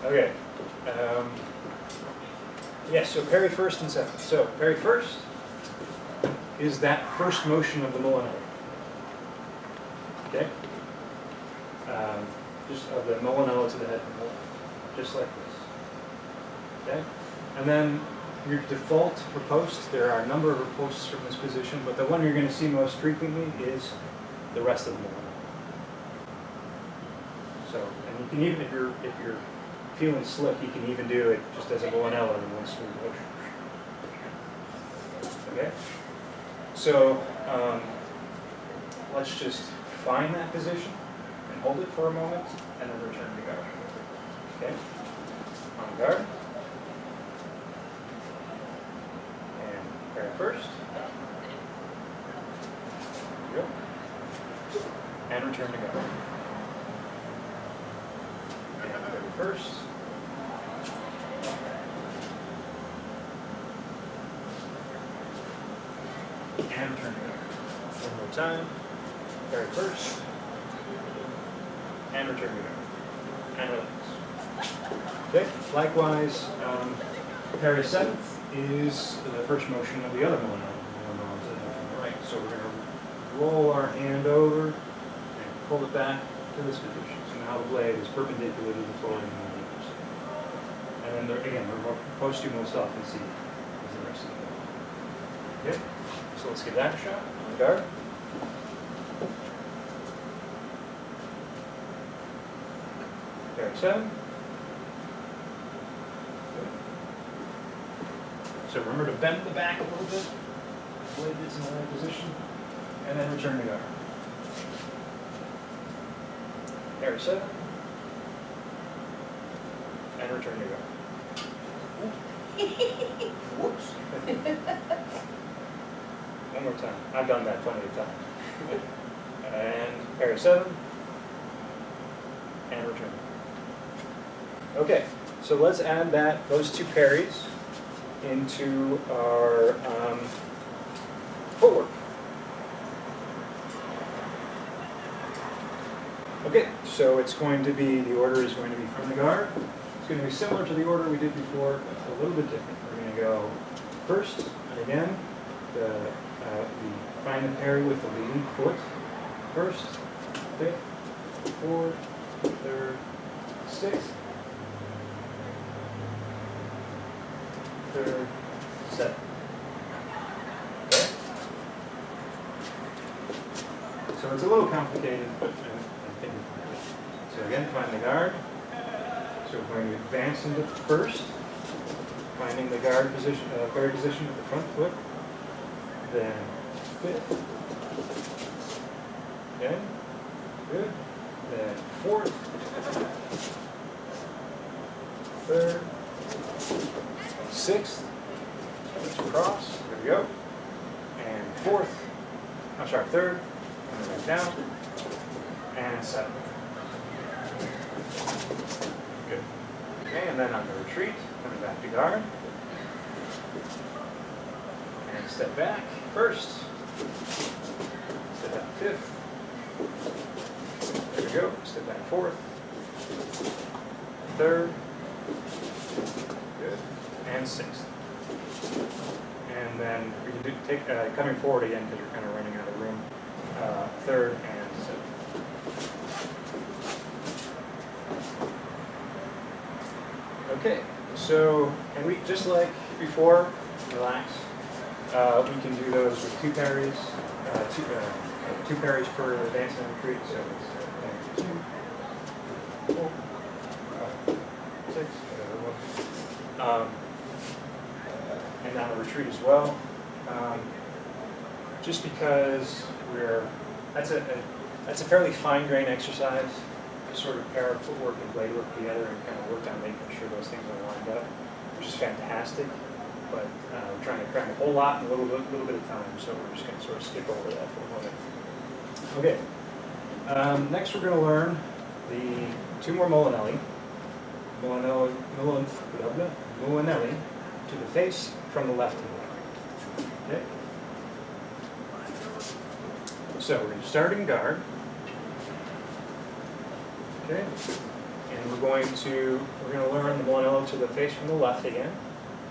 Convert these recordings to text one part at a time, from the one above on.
Okay. Yes, so parry first and second. So parry first is that first motion of the molinelli. Okay? Just of the molinelli to the head, just like this. Okay? And then your default riposte, there are a number of ripostes from this position, but the one you're going to see most frequently is the rest of the molinelli. So, and you can even, if you're feeling slick, you can even do it just as a molinelli in one smooth motion. Okay? So, let's just find that position and hold it for a moment, and then return to guard. Okay? On guard. And parry first. There you go. And return to guard. And parry first. And return to guard. One more time. Parry first. And return to guard. And relax. Okay. Likewise, parry seventh is the first motion of the other molinelli. Right. So we're going to roll our hand over and pull it back to this position. So now the blade is perpendicular to the floor and then again, the riposte you most often see is the rest of the body. Okay. So let's give that a shot. On guard. Parry 7. Good. So remember to bend the back a little bit. Blade gets in the right position. And then return to guard. Parry 7. And return to guard. Whoops. One more time. I've done that plenty of times. And parry 7. And return. Okay, so let's add those two parries into our footwork. Okay, so it's going to be, the order is going to be from the guard. It's going to be similar to the order we did before, but a little bit different. We're going to go first, and again, we find the parry with the leading foot. First, fifth, fourth, third, sixth, third, seventh. Okay? So it's a little complicated, but I think so again, find the guard. So we're going to advance into first, finding the guard position, parry position of the front foot. Then fifth. Okay, good. Then fourth. Third. Sixth. Let's cross. There we go. And fourth. I'm sorry, third. And then back down. And seventh. Good. Okay, and then on the retreat, coming back to guard. And step back first. Step back fifth. There we go. Step back fourth. Third. Good. And sixth. And then we can take coming forward again because you're kind of running out of room. Third and seventh. Okay. So, and we just like before, relax. We can do those with two parries, two parries per advance and retreat. So it's 2, 4, 5, 6, whatever. And on the retreat as well. Just because that's a fairly fine-grained exercise to sort of pair footwork and blade work together and kind of work on making sure those things are lined up, which is fantastic. But we're trying to cram a whole lot in a little bit of time, so we're just going to sort of skip over that for a moment. Okay. Next, we're going to learn the two more molinelli. Molinelli to the face from the left to the right. Okay. So we're going to start in guard. Okay. And we're going to learn the molinelli to the face from the left again.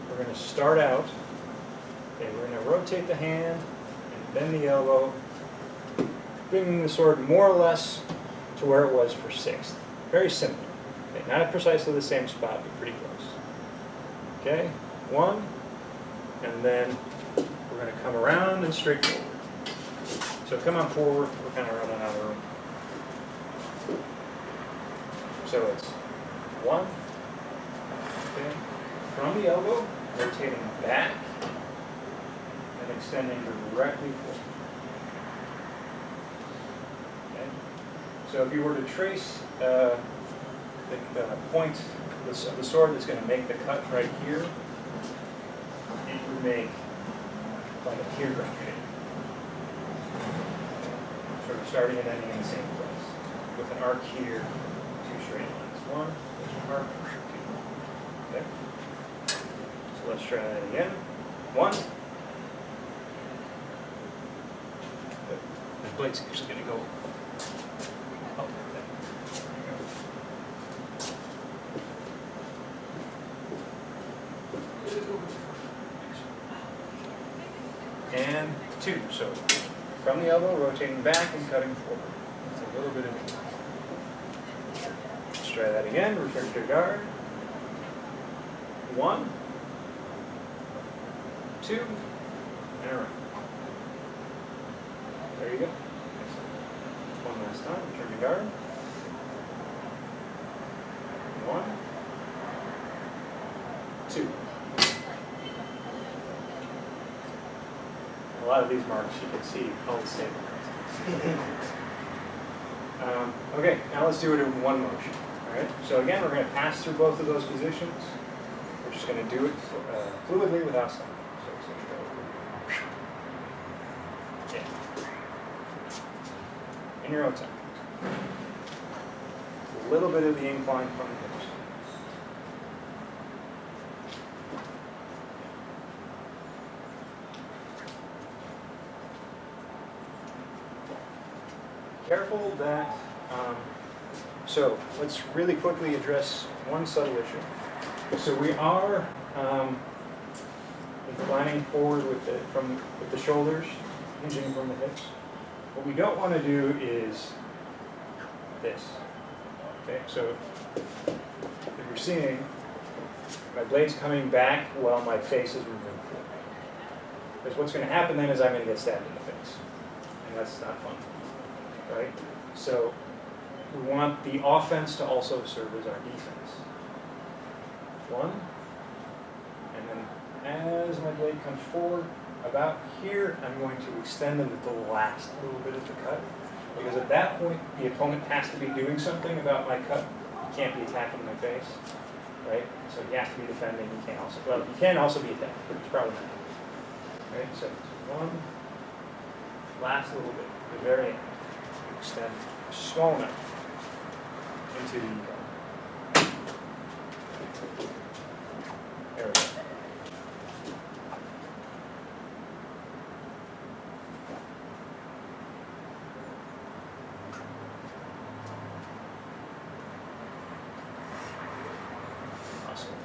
We're going to start out, okay, we're going to rotate the hand and bend the elbow, bringing the sword more or less to where it was for sixth. Very simple. Okay, not at precisely the same spot, but pretty close. Okay, one, and then we're going to come around and straight forward. So come on forward, we're kind of running out of room. So it's one, okay, from the elbow, rotating back, and extending directly forward. Okay. So if you were to trace the point of the sword that's going to make the cut right here, it would make like a teardrop shape. Sort of starting and ending in the same place, with an arc here, two straight lines. One, there's an arc, two. Okay. So let's try that again. One. The blade's actually going to go up like that. And two. So from the elbow, rotating back and cutting forward. It's a little bit of it. Let's try that again. Return to guard. One, two, and around. There you go. One last time. Return to guard. One, two. A lot of these marks you can see all the same. Okay, now let's do it in one motion. All right. So again, we're going to pass through both of those positions. We're just going to do it fluidly without stopping. So it's going to go. Yeah. In your own time. A little bit of the incline from the hips. Careful that, so let's really quickly address one subtle issue. So we are inclining forward with the shoulders, hinging from the hips. What we don't want to do is this. Okay, so if you're seeing, my blade's coming back while my face is moving forward. Because what's going to happen then is I'm going to get stabbed in the face. And that's not fun. Right? So we want the offense to also serve as our defense. One, and then as my blade comes forward, about here, I'm going to extend them to the last little bit of the cut. Because at that point, the opponent has to be doing something about my cut. He can't be attacking my face, right? So he has to be defending. He can also be attacked, but it's probably not. Right? So one, last little bit, the very end. Extend small enough into the there we go. Awesome.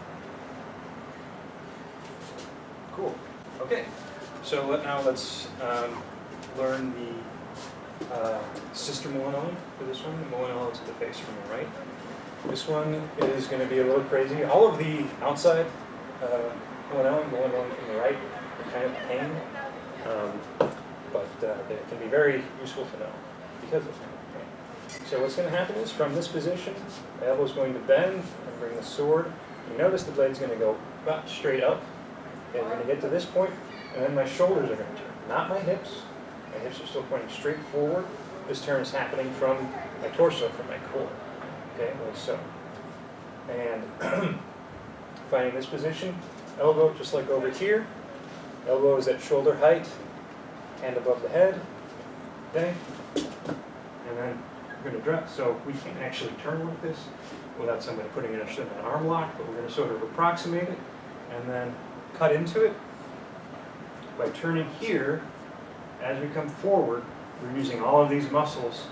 Cool. Okay. So now let's learn the sister molinelli for this one. The molinelli to the face from the right. This one is going to be a little crazy. All of the outside molinelli from the right are kind of a pain, but they can be very useful to know because of them. Okay. So what's going to happen is from this position, the elbow is going to bend and bring the sword. You notice the blade's going to go about straight up. Okay, we're going to get to this point, and then my shoulders are going to turn, not my hips. My hips are still pointing straight forward. This turn is happening from my torso, from my core. Okay, like so. And finding this position, elbow just like over here. Elbow is at shoulder height, hand above the head. Okay, and then we're going to drop. So we can't actually turn like this without somebody putting it in an arm lock, but we're going to sort of approximate it and then cut into it by turning here. As we come forward, we're using all of these muscles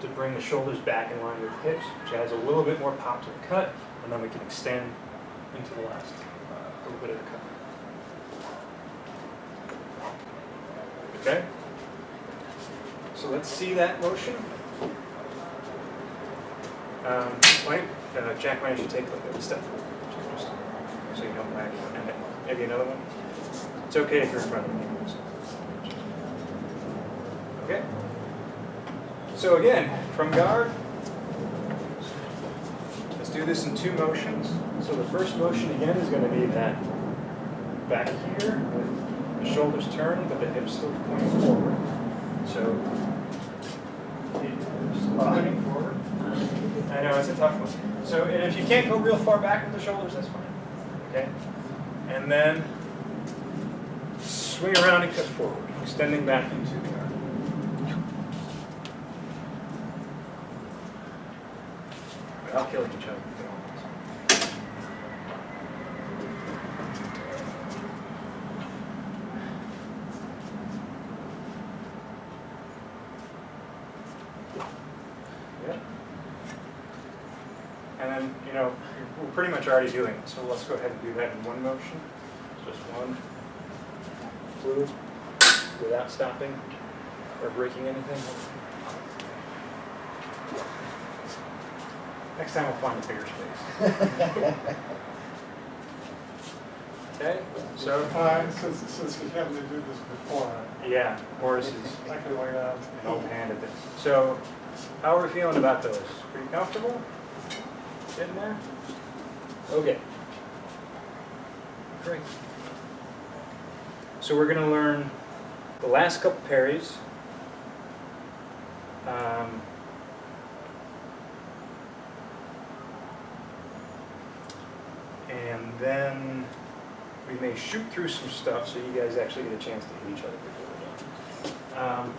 to bring the shoulders back in line with the hips, which adds a little bit more pop to the cut, and then we can extend into the last little bit of the cut. Okay? So let's see that motion. Jack, why don't you take a step forward, just so you don't lag, and then maybe another one. It's okay if you're in front of me. Okay? So again, from guard, let's do this in 2 motions. So the first motion again is going to be that back here with the shoulders turned, but the hips still pointing forward. So just pointing forward. I know, it's a tough one. So and if you can't go real far back with the shoulders, that's fine. Okay? And then swing around and cut forward, extending back into the guard. I'll kill each other. Yeah. And then, you know, we're pretty much already doing it, so let's go ahead and do that in 1 motion. Just 1 fluid without stopping or breaking anything. Next time we'll find a bigger space. Okay, so since we haven't to do this before, yeah, horses I could lay out. no hand at this. So, how are we feeling about those? Pretty comfortable? Getting there? Okay. Great. So we're going to learn the last couple parries. And then we may shoot through some stuff so you guys actually get a chance to hit each other before we're done.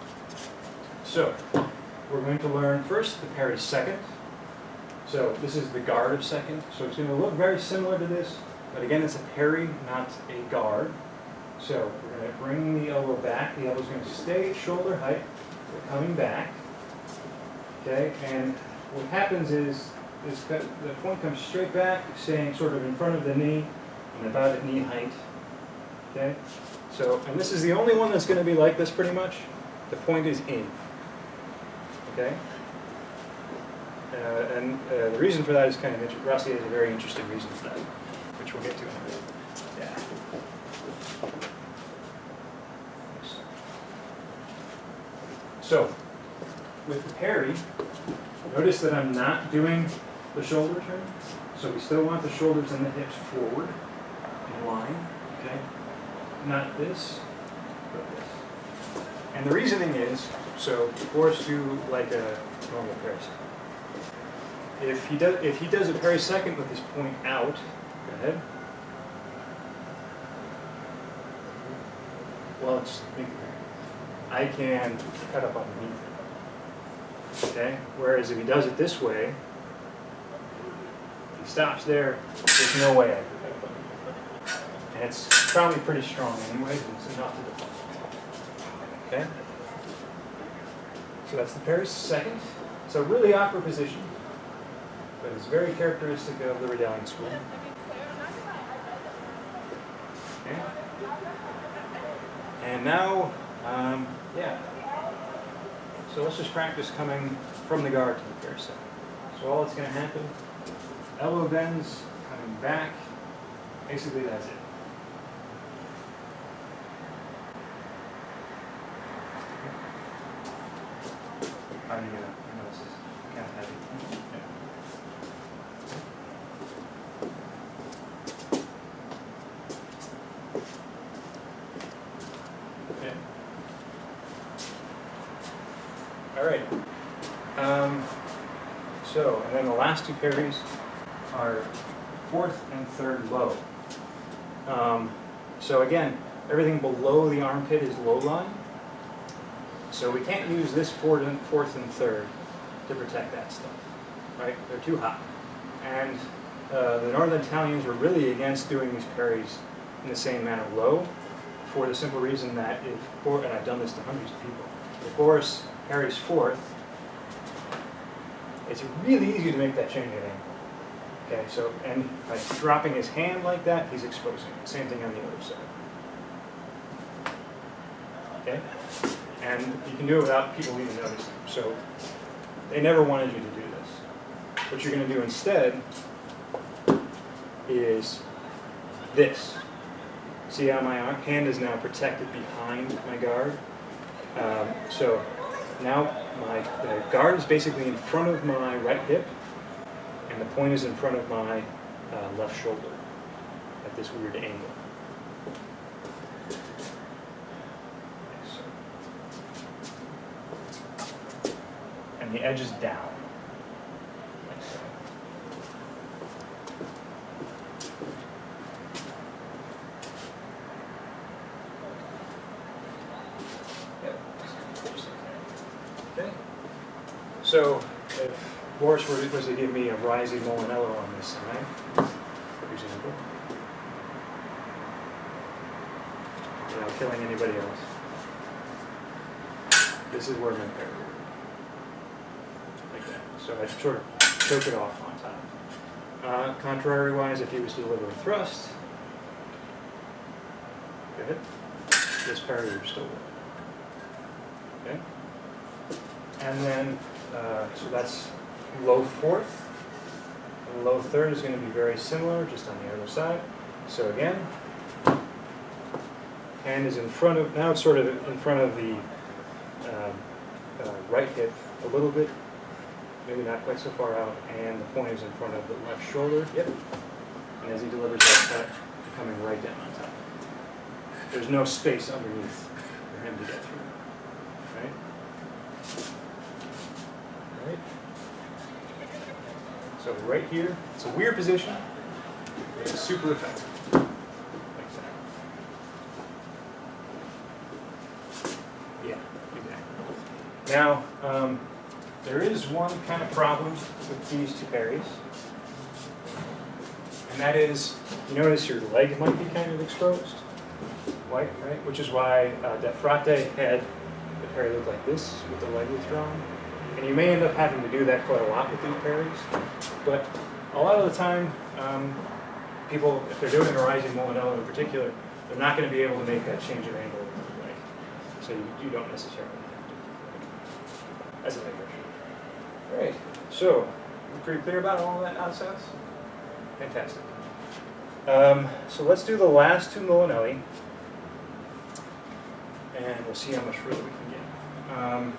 So we're going to learn first the parry second. So this is the guard of second. So it's going to look very similar to this, but again it's a parry, not a guard. So we're going to bring the elbow back. The elbow's going to stay at shoulder height. We're coming back. Okay, and what happens is the point comes straight back, staying sort of in front of the knee and about at knee height. Okay, so and this is the only one that's going to be like this pretty much. The point is in. Okay, and the reason for that is kind of interesting. Rossi has a very interesting reason for that, which we'll get to in a bit. Yeah. So, with the parry, notice that I'm not doing the shoulder turn. So we still want the shoulders and the hips forward in line, okay? Not this, but this. And the reasoning is, so Boris do like a normal parry second. If he does a parry second with his point out, go ahead. Well, it's I can cut up underneath it. Okay? Whereas if he does it this way, if he stops there, there's no way I could cut up underneath it. And it's probably pretty strong anyway, but it's enough to deflect. Okay? So that's the parry second. It's a really awkward position, but it's very characteristic of the Ridalian school. Okay? And now, yeah. So let's just practice coming from the guard to the parry second. So all that's going to happen, elbow bends, coming back. Basically, that's it. How do you get it? I know this is kind of heavy. Yeah. Okay. All right. So, and then the last 2 parries are 4th and 3rd low. So again, everything below the armpit is low line. So we can't use this 4th and 3rd to protect that stuff, right? They're too high. And the Northern Italians were really against doing these parries in the same manner low, for the simple reason that and I've done this to hundreds of people, if Boris parries 4th, It's really easy to make that change at angle. Okay, so, and by dropping his hand like that, he's exposing it. Same thing on the other side. Okay? And you can do it without people even noticing. So, they never wanted you to do this. What you're going to do instead is this. See how my hand is now protected behind my guard? So now the guard is basically in front of my right hip, and the point is in front of my left shoulder at this weird angle. And the edge is down, like so. Okay. So if Boris was to give me a rising molinelli on this side, for example, without killing anybody else, this is where my parry would be. Like that. So I sort of choke it off on top. Contrary-wise, if he was to deliver a thrust, good, this parry would still work. Okay? And then, so that's low fourth. And low third is going to be very similar, just on the other side. So again, hand is in front of, now it's sort of in front of the right hip a little bit, maybe not quite so far out, and the point is in front of the left shoulder. Yep. And as he delivers that cut, coming right down on top. There's no space underneath for him to get through. Right? Right. So right here, it's a weird position, but it's super effective. Like that. Yeah, exactly. Now, there is one kind of problem with these two parries, and that is, you notice your leg might be kind of exposed, right? Which is why Defrate had the parry look like this with the leg withdrawn. And you may end up having to do that quite a lot with these parries, but a lot of the time, people, if they're doing a rising molinelli in particular, they're not going to be able to make that change of angle with the leg. So you don't necessarily have to. That's a big issue. All right, so we're pretty clear about all that nonsense? Fantastic. So let's do the last two molinelli, and we'll see how much further we can get.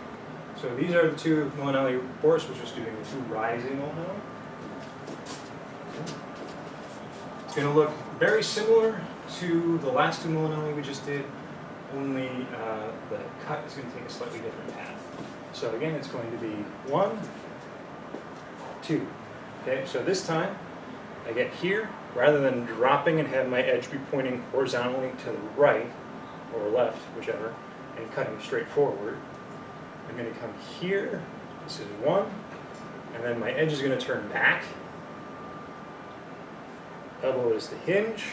So these are the two molinelli. Boris was just doing the two rising molinelli. It's going to look very similar to the last two molinelli we just did, only the cut is going to take a slightly different path. So again, it's going to be 1, 2. Okay, so this time I get here, rather than dropping and have my edge be pointing horizontally to the right or left, whichever, and cutting straight forward. I'm going to come here, this is 1, and then my edge is going to turn back. Elbow is the hinge,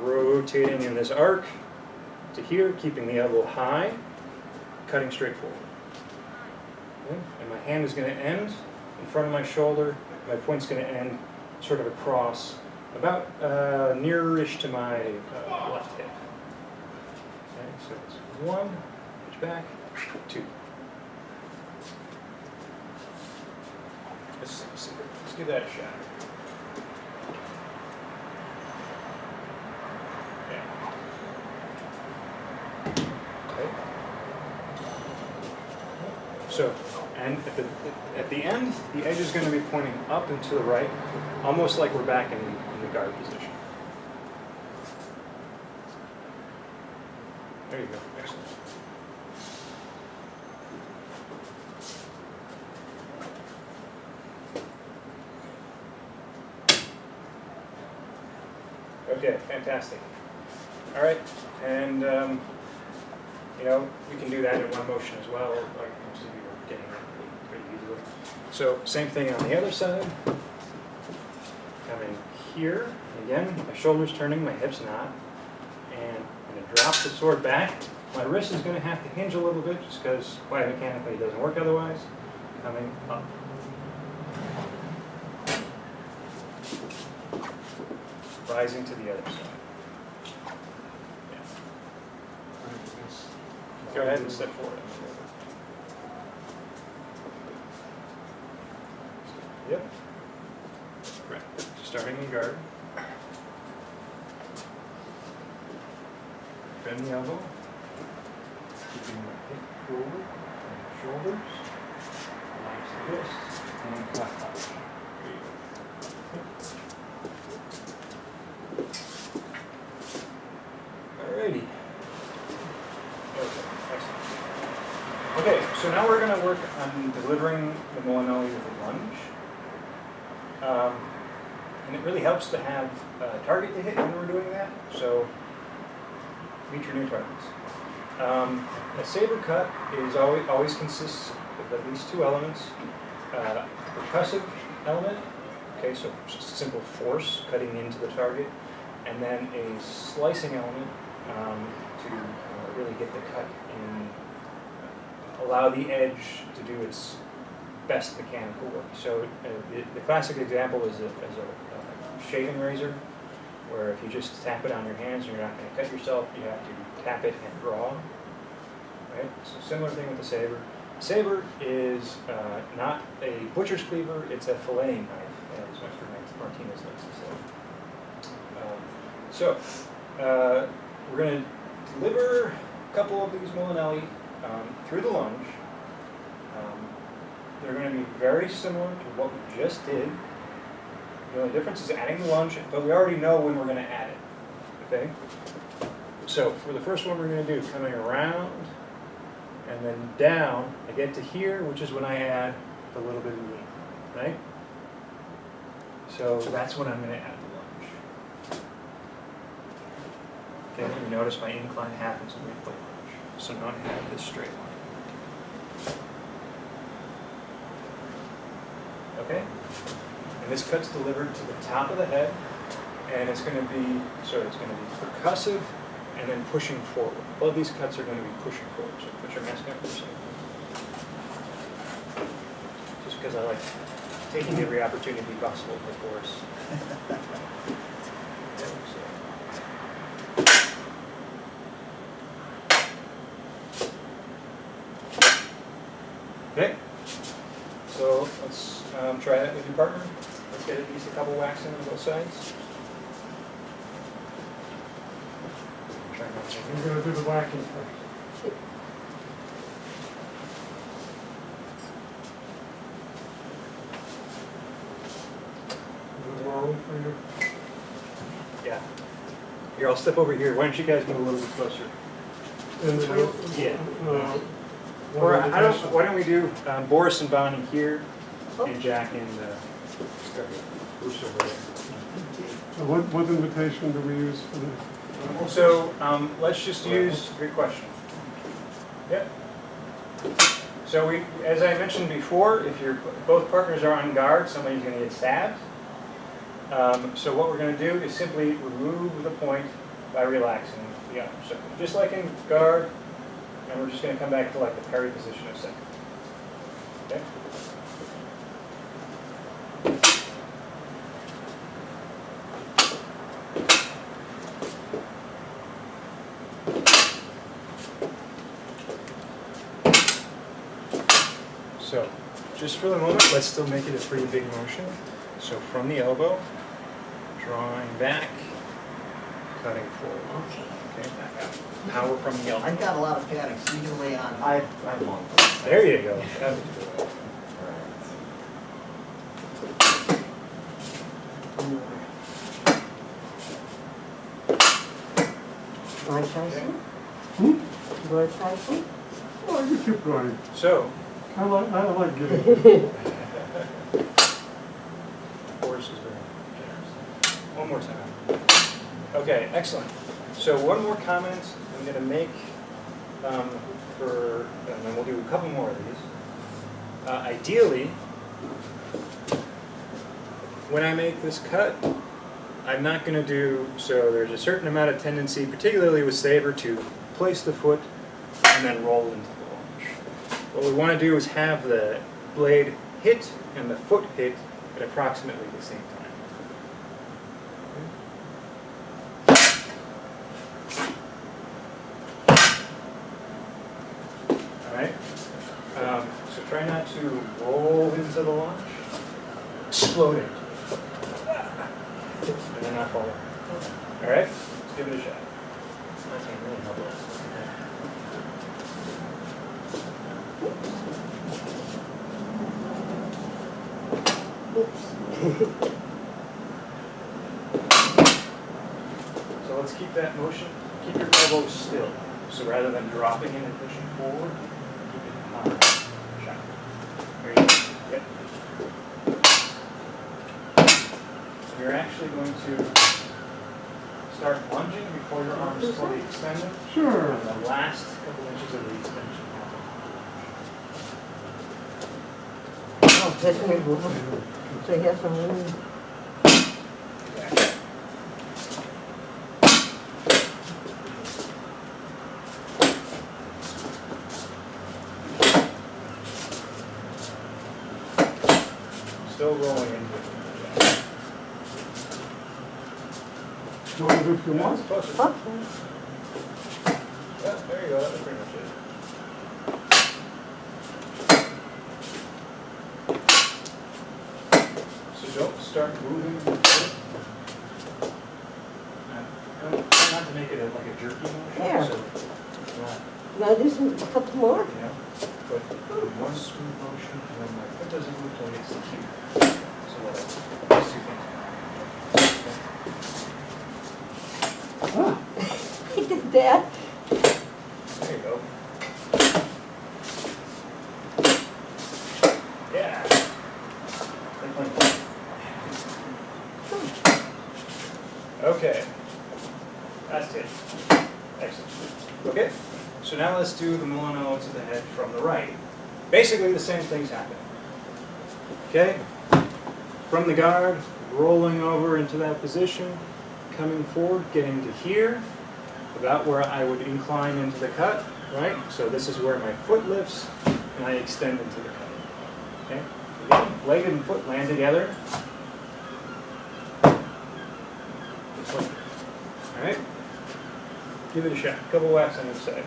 rotating in this arc to here, keeping the elbow high, cutting straight forward. Okay. And my hand is going to end in front of my shoulder, my point's going to end sort of across, about near-ish to my left hip. Okay, so it's 1, edge back, 2. Let's give that a shot. Okay. So, and at the end, the edge is going to be pointing up and to the right, almost like we're back in the guard position. There you go. Excellent. Okay, fantastic. All right, and you know, we can do that in one motion as well, like most of you are getting that pretty easily. So same thing on the other side. Coming here, again, my shoulder's turning, my hip's not, and I'm going to drop the sword back. My wrist is going to have to hinge a little bit, just because biomechanically it doesn't work otherwise. Coming up. rising to the other side. Yeah. Go ahead and step forward. Yep. Right. Starting in guard. Bend the elbow. Keeping the hip forward and shoulders. Relax the wrists and clap out. There you go. Alrighty. Okay, excellent. Okay, so now we're going to work on delivering the molinelli with a lunge. And it really helps to have a target to hit when we're doing that, so meet your new targets. A saber cut is always consists of at least two elements. A percussive element, okay, so just simple force cutting into the target, and then a slicing element to really get the cut and allow the edge to do its best mechanical work. So the classic example is a shaving razor, where if you just tap it on your hands and you're not going to cut yourself, you have to tap it and draw. Right? So similar thing with the saber. The saber is not a butcher's cleaver, it's a filleting knife, as Mr. Martinez likes to say. We're going to deliver a couple of these molinelli through the lunge. They're going to be very similar to what we just did. The only difference is adding the lunge, but we already know when we're going to add it. Okay? So for the first one we're going to do, coming around and then down, I get to here, which is when I add the little bit of lean. Right? So that's when I'm going to add the lunge. Okay, you notice my incline happens when we put lunge. So now I have this straight line. Okay? And this cut's delivered to the top of the head, and it's going to be, percussive and then pushing forward. All of these cuts are going to be pushing forward. So put your mask on for a second. Just because I like taking every opportunity possible, of course. Okay, so let's try that with your partner. Let's get at least a couple whacks in on both sides. Try not to. We're going to do the whacking first. Is it long for you? Yeah. Here, I'll step over here. Why don't you guys get a little bit closer? And Yeah. Or why don't we do Boris and Bonnie here, and Jack and Bruce over there. So what invitation do we use for this? So let's just use, great question. Yep. So as I mentioned before, if both partners are on guard, somebody's going to get stabbed. So what we're going to do is simply remove the point by relaxing the arm. So just like in guard, and we're just going to come back to like the parry position in a second. Okay? So, just for the moment, let's still make it a pretty big motion. So from the elbow, drawing back, cutting forward. Okay. Okay, back out. Power from the elbow. I've got a lot of padding, so you can lay on. I'm on. There you go. That was good. Want to try some? Hmm? You want to try some? Oh, you keep going. So, I like getting. Boris is very generous. One more time. Okay, excellent. So one more comment I'm going to make and then we'll do a couple more of these. Ideally, when I make this cut, I'm not going to do, so there's a certain amount of tendency, particularly with saber, to place the foot and then roll into the lunge. What we want to do is have the blade hit and the foot hit at approximately the same time. Try not to roll into the launch. Exploding. And then not fall down. All right? Let's give it a shot. That's really helpful. Oops. So let's keep that motion. Keep your elbows still. So rather than dropping in and pushing forward, keep it high. Shot. There you go. Yep. You're actually going to start lunging before your arms fully extended. Sure. And the last couple inches of the extension happen. Oh, that's very good. So you have some room. Exactly. Still rolling into it. You want to do a few more? That's closer. Okay. Yeah, there you go. That was pretty much it. So don't start moving the foot. Try not to make it like a jerky motion. Yeah. So it's not, Now do a couple more. you know, but one smooth motion, and then my foot doesn't move till it gets to here. So these two things. Ah, He did that. There you go. Yeah. Okay. That's it. Excellent. Okay. So now let's do the molinelli to the head from the right. Basically the same things happen. Okay? From the guard, rolling over into that position, coming forward, getting to here, about where I would incline into the cut, right? So this is where my foot lifts, and I extend into the cut. Okay? Again, leg and foot land together. All right? Give it a shot. Couple whacks on each side.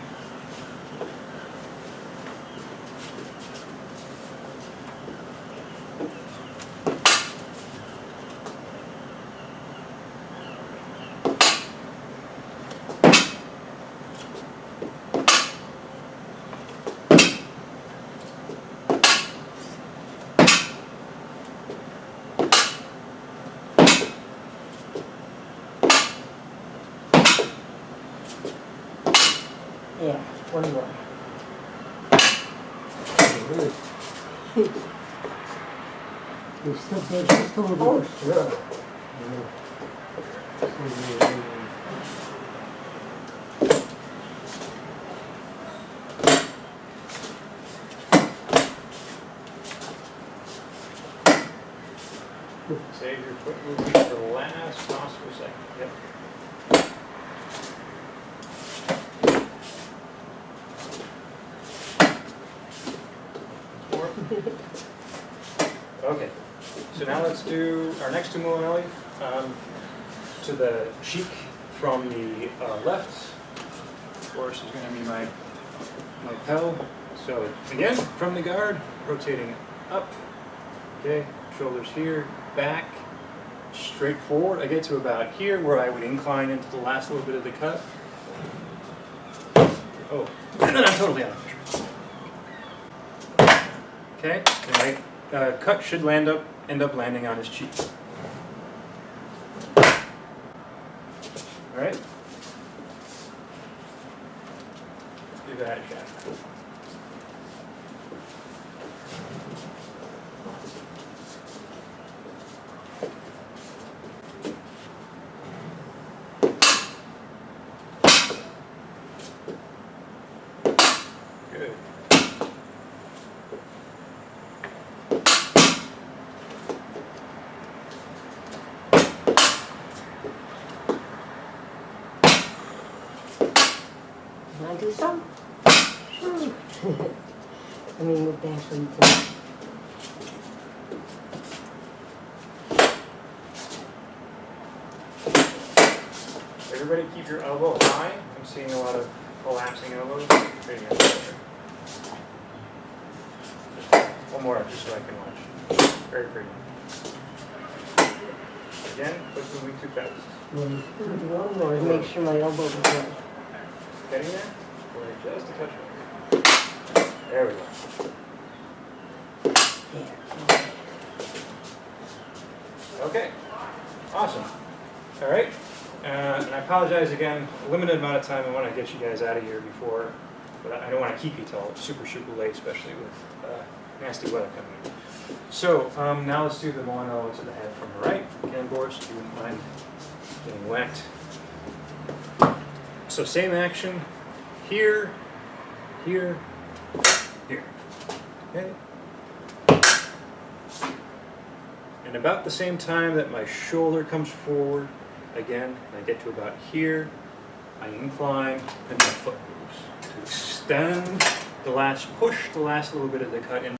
Yeah, one more. you step back just a little bit. Oh, sure. Save your foot movement for the last possible second. Yep. More. Okay. So now let's do our next two molinelli to the cheek from the left. Of course, is going to be my pel. So again, from the guard, rotating up. Okay, shoulders here, back, straight forward. I get to about here where I would incline into the last little bit of the cut. Oh, and then I'm totally out of pressure. Okay, and my cut should end up landing on his cheek. All right. Let's give that a shot. Good. Want to do some? Sure. Let me move back so you can. Everybody keep your elbow high. I'm seeing a lot of collapsing elbows. Creating a pressure. Just One more, just so I can watch. Very pretty. Again, quit moving too fast. Right. One more, to make sure my elbow is right. Getting there? We're just a touch more. There we go. There. Okay, awesome. All right, and I apologize again, limited amount of time. I want to get you guys out of here before, but I don't want to keep you till super, super late, especially with nasty weather coming in. So now let's do the mono to the head from the right. Again, Boris, if you wouldn't mind getting whacked. So same action, here, here, here. Okay. And about the same time that my shoulder comes forward, again, and I get to about here, I incline and my foot moves to extend the last, push the last little bit of the cut in.